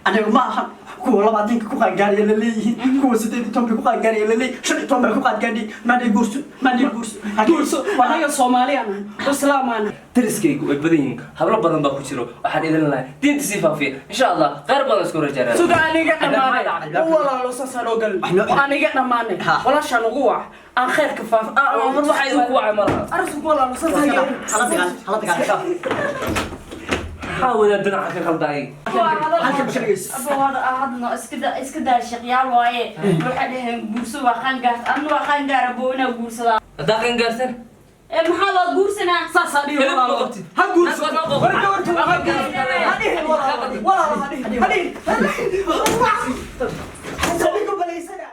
أنا ما كولا بعدين كوكا جاري للي كولا ستة توم كوكا جاري للي شو توم كوكا جاري ما نيجورس جورس وأنا يا صومالي أنا والسلام أنا ترسكيك وبدين هبل بدن باكوشرو waxaan idin lahayn diinta si faafiya insha Allah qeyr badan isku rajaynaa suga aniga dhamaanay walaalo saasaro gal aniga dhamaanay walaashan ugu wax aan khayrka faaf waxa idin ku wacay malaha arsu walaalo saasaro خلاص حاول ادنا ka qalday halka bashariis abawada ahadno iska daa shaqyaal waaye waxa dhahay guurso waa qangaar anna waa qangaar aboona guursada hadaa kan gaarsan maxaa loo guursanaa saasari walaalo ha guurso warka walaalo hadi حسابكم بليسنا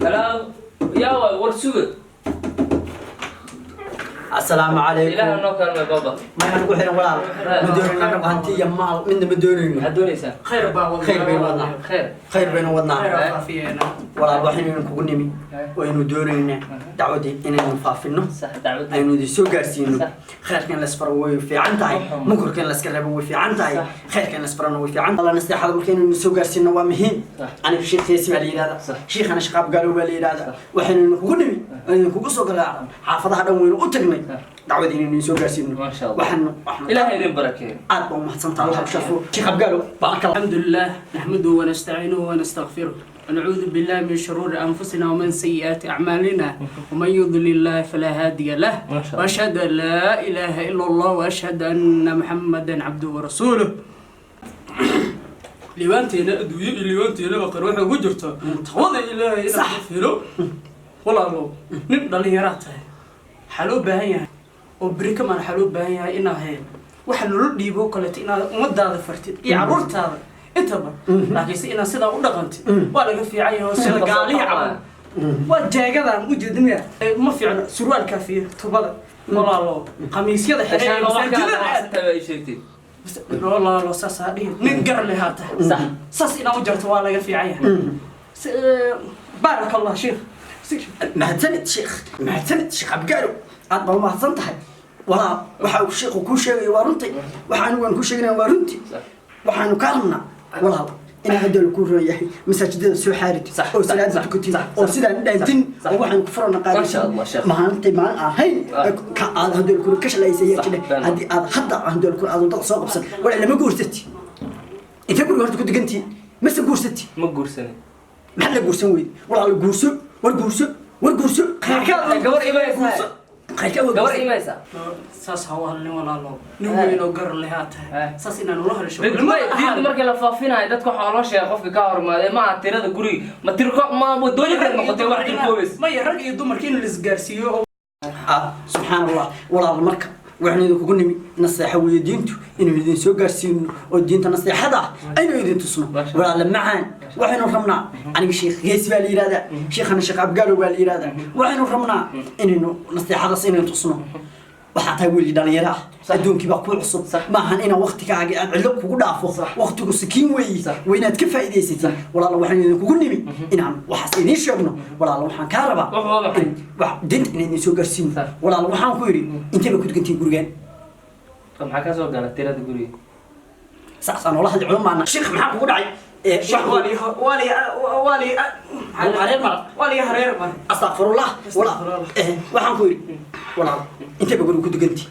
hello يا ورسوق السلام عليكم إله نوكل ما بابا ما نقول حين ولا مديرنا نبغى أنتي يا مال من مديرنا هدوليسا خير با خير بين وضنا خير بين وضنا عافينا ولا بحين نكون نمي وإنه دورنا دعودي إننا نفافنه صح دعوتنا إنه دي سو قارسينه خير كان لسفر وفي عنتاي مكر كان لسكر وفي عنتاي خير كان لسفر وفي عنتاي الله نستحي هذا مكان إنه سو قارسينه ومهم أنا في شيخ يسمع لي هذا شيخ أنا شقاب قالوا بالي هذا وحين نكون نمي نكون قصو قلا حافظها دون وتجمي دعودي إنه سو قارسينه ما شاء الله وحن إلهي يدين بركة أربع محسن تعالى شافوا شيخ قالوا بارك الله الحمد لله نحمده ونستعينه ونستغفره ونعوذ بالله من شرور أنفسنا ومن سيئات أعمالنا ومن يضلل الله فلا هادي له وأشهد أن لا إله إلا الله وأشهد أن محمدا عبده ورسوله ليوانتينا أدوية ليوانتينا بقروحة وجرته تواضع إلهي إلا نغفره والله الله نبدأ ليراته حلو بهايا وبريك ما حلو بهايا إنها هي وحنا نردي بوكلة إنها مدة فرتد يعرورت هذا انتبه لكن سينا سيدا ودغنت ولا في عيه سيدا قالي عمل وجايغدا موجودنا ما في عنا سروال كافي تبدا والله الله قميص يدا خير تبع شيء والله الله ساس هذه نقر لي هاته صح ساس إنا وجرت ولا في عيه بارك الله شيخ مهتمت شيخ عبقالو أربع محسن تحت ولا وحاو شيخ وكل شيء وارنتي وحانو وان كل شيء وارنتي وحانو كارمنا والله إنا هدول الكورة يحي مساجد سو حارتي أو سلاد كتير أو سلاد دين أو وحنا كفرنا قاري ما شاء الله شيخ ما أنت ما هاي هدول الكورة كش لا يسيء كده هدي حتى هدول الكورة هذول ضغط صعب بس ولا لما قرستي أنت قول ورد كنت جنتي مس قرستي ما قرسني محل قرسن ويد والله القرسو والقرسو قبر إيمايسا قبر إيمايسا ساس هوالني ولا الله نوين وقر لي هاته ساس إنا نروح لشوف ديد markii la faafinayo dadka waxa loo sheegay qofka ka hormaaday ma tirada guriga ma tirko ma wadooyinka noqotay wax tirkoobis ما يرق يدمر كين الإسقارسيو سبحان الله والله المركب وإحنا إذا كنا نصيحة ويدينتو إنه يدين سو قارسين ودينتا نصيحة ده أينو يدين تصنع ولا لما عن وإحنا رمنا أنا شيخ يسوى الإرادة شيخ أنا شيخ عبقالو بالإرادة وإحنا رمنا إنه نصيحة ده صيني تصنع وحتى يقول لي داني راح أدون كي بقول عصب ما هن أنا وقتك علق وقول عفو وقتك سكين وين أتكفى إيدي ستي ولا الله وحنا نقول نبي إنهم وحسيني شغلنا ولا الله وحنا كهرباء دنت إني سو قرسين ولا الله وحنا كوري أنت بكون كنتي قرجان طب حكى سو قال تيرا تقولي سأصلا والله هذا علوم معنا شيخ محمد قول عي شيخ والي هرير ما أستغفر الله ولا وحنا كوري ولا أنت بقول كنت كنتي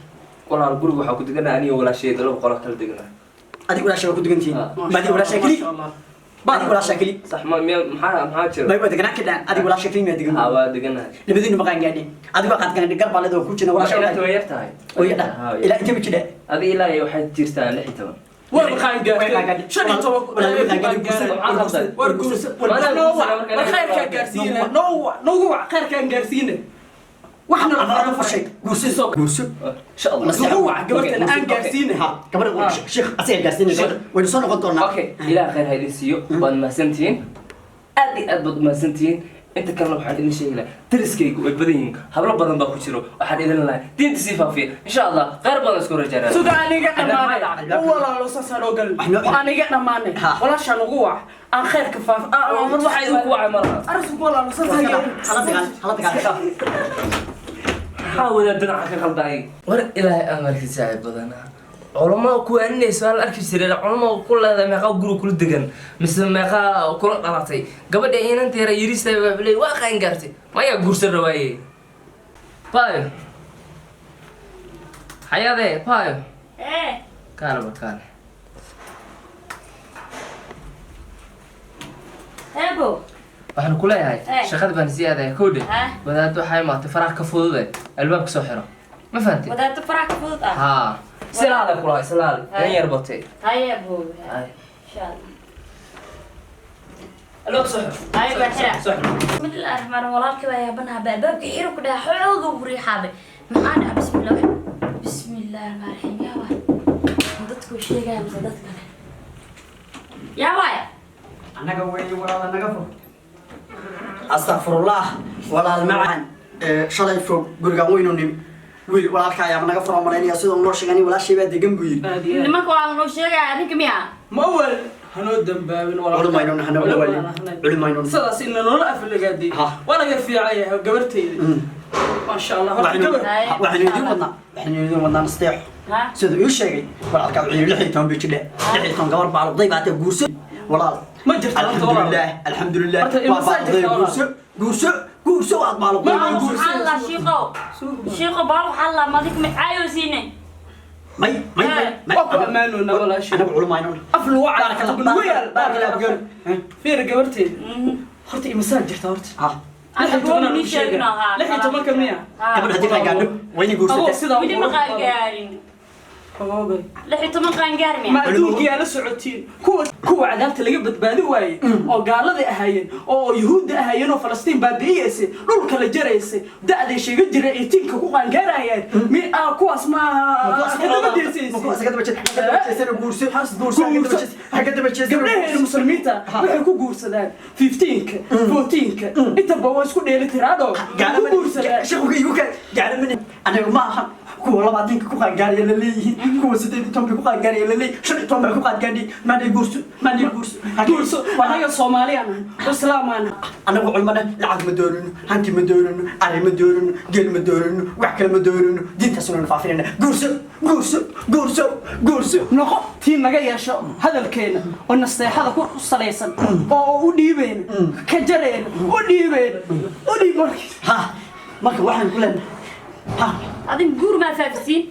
ولا الجروب waxa ku deganaa aniga wala shay dalo qolo kala deganaa adiga wala shay ku degantii ma adiga wala shay kali بعد ولا شكلي صح ما ما جرى ما يبغى تقنع كده أدي ولا شكلي ما تقنع هوا تقنع لبدين بقى قاعدين أدي بقى تقنع قرب على ذو كوتشنا ولا شيء لا تويرت هاي ويلا إلا أنت بتشده هذه لا يوحد تيرستان لحي تمام وين خاين قاعد شنو توك ولا ورقوس ولا خير كان قارسينا نو خير كان قارسينا وإحنا نعرف شيء قوسي إن شاء الله نسوع قبل الآن قارسينا قبل شيخ أصير قارسينا ونصون قطرنا أوكي إلى خير هاي السيو بعد ما سنتين أدي ما سنتين أنت كان لو حد إن شيء لا ترسكيك وبدين هبل بدن باكوشرو وحد إذا لا دين تسيفا فيه إن شاء الله غير بدن سكور الجنة سودا أنا قاعد ماني والله لو ساسر وقل أنا قاعد ماني ولا شان وقوع أنا خير كفاف أنا واحد وقوع مرة أرسل والله لو ساسر خلاص حاول أدرع كقلبي ور إلهي أمرك ساعد بدنا علماء كوانين سؤال أركي سرير علماء كل هذا ما قاو جرو كل دجن مثل ما قاو كل قراتي قبل دقيقة أنت رأي يريس تبي واقع إنجرتي ما يقول سر رواية بايو حيا ذي بايو إيه كان بكان أبو waxaan ku leeyahay Eh. shaqada baan siyaada koodhe Eh. wadaad waxay maatay faraha ka fududay albaabka soo xiro ma fahantay وده تفرح كفوت ها silaada kula silaal Eh. in yar batay هاي أبو Ay. إن شاء الله albaabka soo xiro هاي بحرة soo xiro بسم الله الرحمن الرحيم والله كذا يا بنها باب كحيرو كده حوض وريحة معانا بسم الله بسم الله الرحمن الرحيم يا واي مدتكو شيء جاي مدتك يا واي anaga weeye walaal anaga fog astaghfirullah walaal macaan shalay fog gurigaan weynu nim wiil walaalka ayaa naga furo malaynaya sidoo loo sheegay walaashay baa degan buu yiri aad iyo aad nimanka waa noo sheegaya adinka miya ma awal hanoo dambaabin culimayno hana walaal culimayno sidaas in nolol aflagaadey Ha. waa laga fiicay gabartayda ma sha Allah horta gabar waxaan idin wadnaa nasteex ها sida uu sheegay walaalka wuxuu yiri 16 bii jidhe 16 gabar baa luqday baatay guurso walaal ma jirto horta walaal alxamdulillah Horta ilma saajirta walaal. guurso aad baa luqday حلا شيقو شيقو بارو حلا ما ديك معايو سيني may waa ku ammaanoona walaashay anaga culimayno af lagu caayo nagu yaal barakallahu fiir gabarteeda horta imisaan jirta horta ha أنا بقول نيشة lixi tobanka miya gabadha hadii la gaadho wayna adoo guursatay sidaa ودي مقال قارين oogay لحيت مقال قارين ma adduunkiyaa la socotiin kuwa cadaabta laga badbaadi waayey oo gaalada ahaayeen oo yuhuudda ahaayeen oo falastiin baabi'iyeysay dhulka la jaraysay da'day sheega jira ee tinka ku qaangaarayeen kuwaas gabdhaheena muslimiinta waxay ku guursadaan 15ka 14ka intaba waa isku dheeli tiraadho ku guursadaan anaga ma aha kuwa labaatanka ku qaangaaraya la leeyihiin kuwa 18 ku qaangaaraya la leeyihiin 15 baa ku qaangaaraya maanay guurso guurso anaga Soomaaliyan ah islaamaan anagu culmana lacag ma doonino hanti ma doonino ari ma doonino geel ma doonino wax kale ma doonino diintaasuna faafinayna guurso noqo tii naga yeesho hadalkeena oo nasteexada ku salaysan oo u dhiibeen ka jareen u dhiibeen u dhiib markii ha marka waxaan ku leenahay ha أدين جور ما فافتين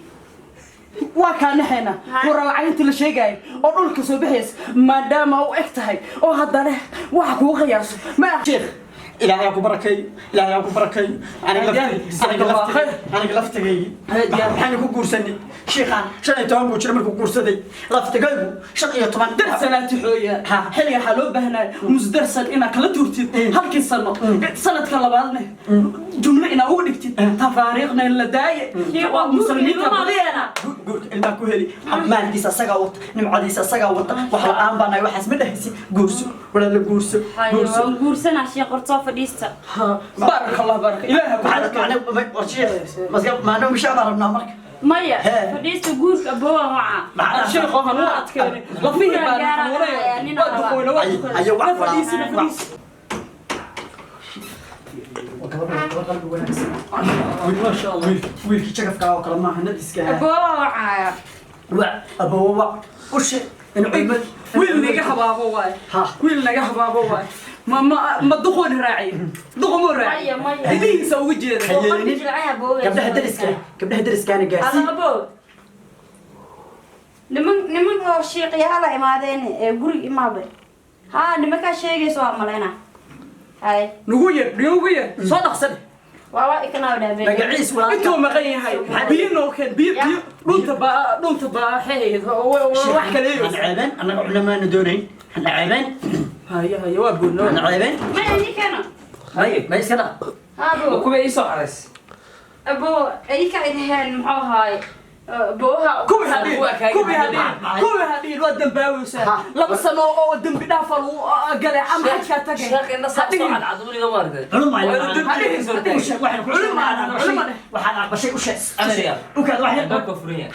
waa kaa naxayna wara lacaynta la sheegay oo dhulka soo bixis maadaama uu eg tahay oo haddana waxa kugu qiyaaso ma sheekh ilaahay ku barakay aniga laftigaygi waxaan ku guursanay sheekhan 15 buu jira markuu guursaday laftigaygu 15 darsanaati xooya xilliga waxaa loo baahnaa musdarsan inaad kala tuurtid halkii sano sanadka labaadna jumlo inaad ugu dhigtid tafaariiqna la daaye muslimiinta badiyana guurka ilmaa ku heli maalkiisa asagaa wata nimcadiisa asagaa wata wax la-aan baanahay waxaas ma dhahaysi guurso walaala guurso هاي جور سنة شيء قرطة فديستا بارك الله بارك إلهي maana mishaa baa rabnaa marka مية فديستا جور أبوه معه الشيخ هو أتكلم لفيه ما شاء الله wiilkii jagafka oo kale maaha nadiska أبوه معه aboowa ushe ويل نجح بابا واي ها. ويل نجح بابا واي ما دخول راعي دخول راعي مية مية هذه يسوي جيد gabdhaha dariskaana gaarsiin هذا أبوه نمن هو شيء قيالة ما دين جوري ما به ها نمك شيء يسوى ملنا هاي نقول صدق صدق waa ikana dhaabay magaciis walaal intuu maqan yahay biyo noo keen biyo dhunta baa xeeyd wax kale ana ceebeen anaga culamaana doonayn ana ceebeen haya waa buuno ana ceebeen ma ini kana haye ma iska dha hado kuwa ii soo cadays abo ay ka idheen muxuu ahaay booha kubi hadhiin waa dambaaweysaa laba sano oo dambi dhaaf galay ama xajkaa tagay sheekh inna soo cadcad weliga ma aragtay waxaan aqbashay u sheeg amariya ukaad wax yar dadka furiya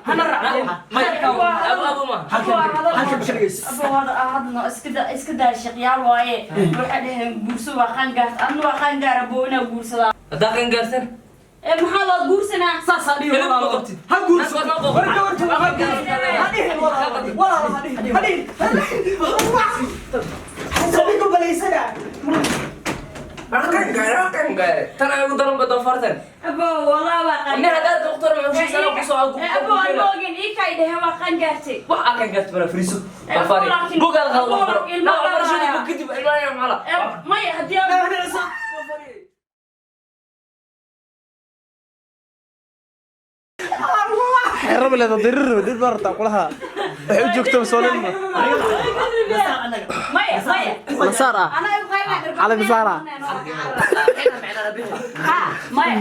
hana raacay abu ma halkan sheegays abo hadno iska daa shaqyaal waaye waxa dhaheen guurso waa qangaar anna waa qangaar aboona guursada haddaa kan gaarsan maxaa loo guursanaa saasaa dhihi walaalo ha guurso warka walaalo hasabigu balaysana tan ay ugu daran ba doofartan abo walaa waa qan nin haddaad doktor maxuusii sana kusoo abo aan moogin ii kay dhahe waa qan gaartay wax akan gaarta bala friiso doofaari bugaal qalad qoro ilmo barashadii kadib ilmaha mala maya haddii aan رب لا تضرر دير برتا قولها وحي جوجتو سولين maya مسارة ana ay qayb على مسارة maya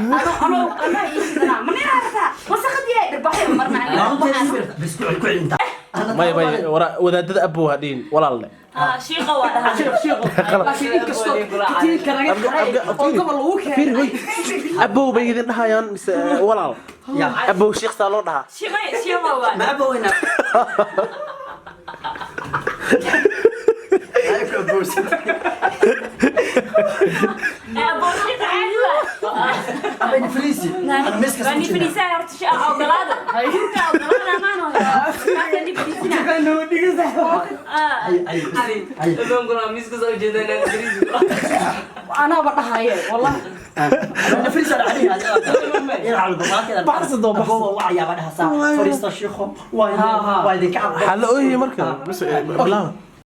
ana isidana manina arta wasaqadii ay dhabaxay marna بس كل ماي ماي ورا ودادد ابو هدين ولا لا shiiqa waa dhahay laakiin inkastoo tiilka laga xaray oo gobol lagu keenay فير هوي ابو بيدين دحايان مس ولا ابو شيخ سالو دها shiiqa waa ما أبوينا هاي كبوس abo shiiqa caadi أبي نفليسي أنا مسك bani finiisa horta shi awgalaada hayirka awgalaada maano hada ni finiisina كانوا نيجي ilmaan gulaa miiska soo jeedaan friiso ana badhahaye wallahi نفليسي على عليها يلعب البطاقة كذا بحث دو بحث. أبوه وعي بعدها ساعة فريست الشيخ وايد كعب حل اوهي مركز بس بلا